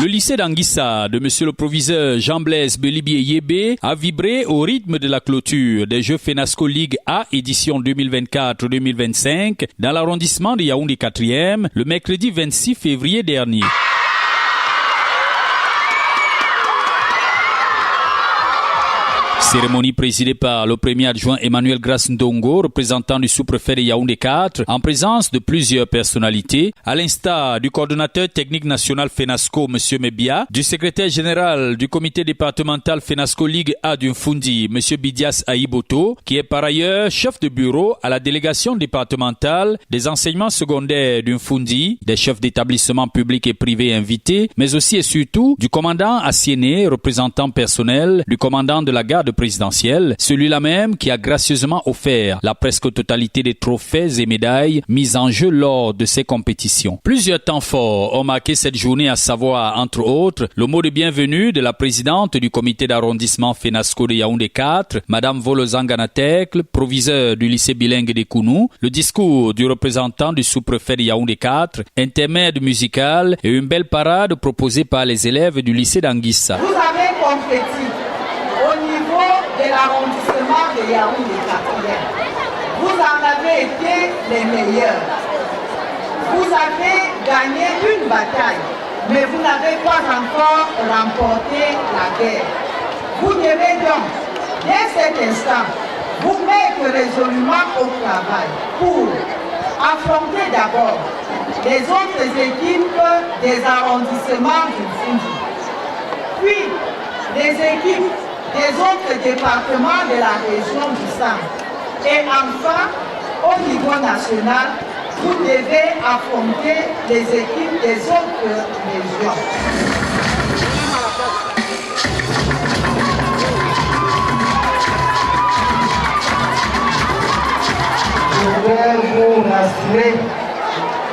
Le lycée d'Anguissa de monsieur le proviseur Jean-Blaise Belibier Yébé a vibré au rythme de la clôture des Jeux FENASCO Ligue A édition 2024-2025 dans l'arrondissement de Yaoundé 4e le mercredi 26 février dernier. Cérémonie présidée par le premier adjoint Emmanuel Grace Ndongo, représentant du sous-préfet de Yaoundé 4, en présence de plusieurs personnalités, à l'instar du coordonnateur technique national FENASCO, M. Mebia, du secrétaire général du comité départemental FENASCO Ligue A d'Unfundi, M. Bidias Aïboto, qui est par ailleurs chef de bureau à la délégation départementale des enseignements secondaires d'Unfundi, des chefs d'établissements publics et privés invités, mais aussi et surtout du commandant Assiéné, représentant personnel du commandant de la garde présidentielle, celui-là même qui a gracieusement offert la presque totalité des trophées et médailles mis en jeu lors de ces compétitions. Plusieurs temps forts ont marqué cette journée, à savoir, entre autres, le mot de bienvenue de la présidente du comité d'arrondissement FENASCO de Yaoundé 4, Madame Volozanganatekle, proviseur du lycée bilingue de Kounou, le discours du représentant du sous-préfet de Yaoundé 4, intermède musical et une belle parade proposée par les élèves du lycée d'Anguissa. Vous avez compétit au niveau de l'arrondissement de Yaoundé 4e. Vous en avez été les meilleurs. Vous avez gagné une bataille, mais vous n'avez pas encore remporté la guerre. Vous devez donc, dès cet instant, vous mettre résolument au travail pour affronter d'abord les autres équipes des arrondissements du Fundi, puis les équipes des autres départements de la région du Centre. Et enfin, au niveau national, vous devez affronter les équipes des autres régions. Je voudrais vous rassurer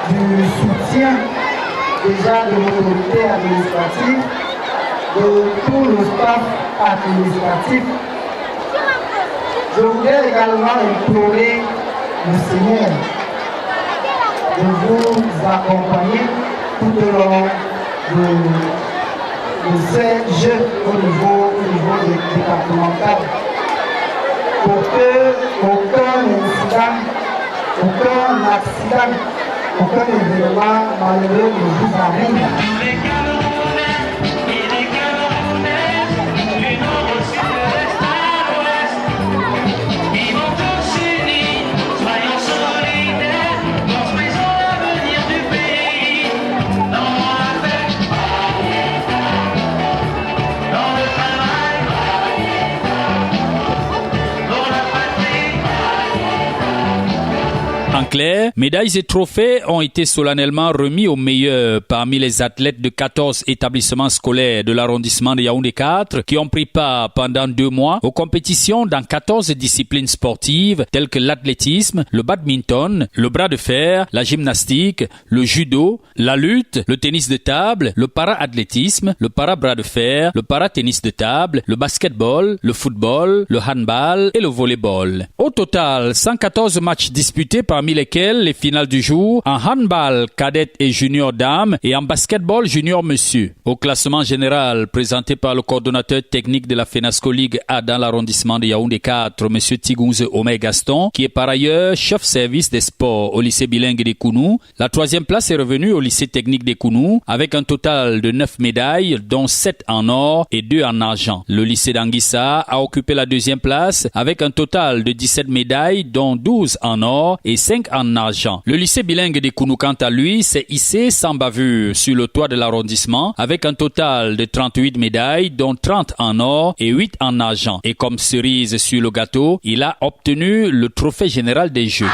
du soutien déjà de l'autorité administrative, de tout le staff administratif. Je voudrais également implorer le Seigneur de vous accompagner tout au long de ces jeux au niveau départemental pour que aucun accident, aucun événement malheureux ne vous arrive. En clair, médailles et trophées ont été solennellement remis aux meilleurs parmi les athlètes de 14 établissements scolaires de l'arrondissement de Yaoundé 4 qui ont pris part pendant 2 mois aux compétitions dans 14 disciplines sportives telles que l'athlétisme, le badminton, le bras de fer, la gymnastique, le judo, la lutte, le tennis de table, le para-athlétisme, le para-bras de fer, le para-tennis de table, le basketball, le football, le handball et le volleyball. Au total, 114 matchs disputés parmi lesquels les finales du jour en handball cadette et junior dames et en basketball junior monsieur. Au classement général présenté par le coordonnateur technique de la FENASCO Ligue A dans l'arrondissement de Yaoundé 4, M. Tigounze Omer Gaston, qui est par ailleurs chef service des sports au lycée bilingue de Kounou. La 3e place est revenue au lycée technique de Kounou avec un total de 9 médailles, dont 7 en or et 2 en argent. Le lycée d'Anguissa a occupé la 2e place avec un total de 17 médailles, dont 12 en or et 5 en argent. Le lycée bilingue de Kounou, quant à lui, s'est hissé sans bavure sur le toit de l'arrondissement avec un total de 38 médailles, dont 30 en or et 8 en argent. Et comme cerise sur le gâteau, il a obtenu le trophée général des Jeux.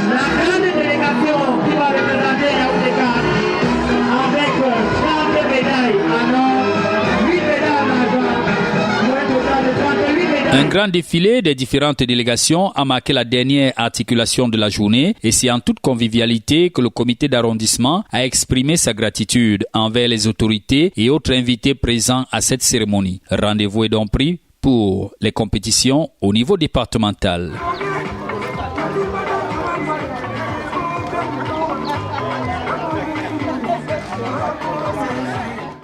La grande délégation qui va représenter Yaoundé 4 Un grand défilé des différentes délégations a marqué la dernière articulation de la journée et c'est en toute convivialité que le comité d'arrondissement a exprimé sa gratitude envers les autorités et autres invités présents à cette cérémonie. Rendez-vous est donc pris pour les compétitions au niveau départemental.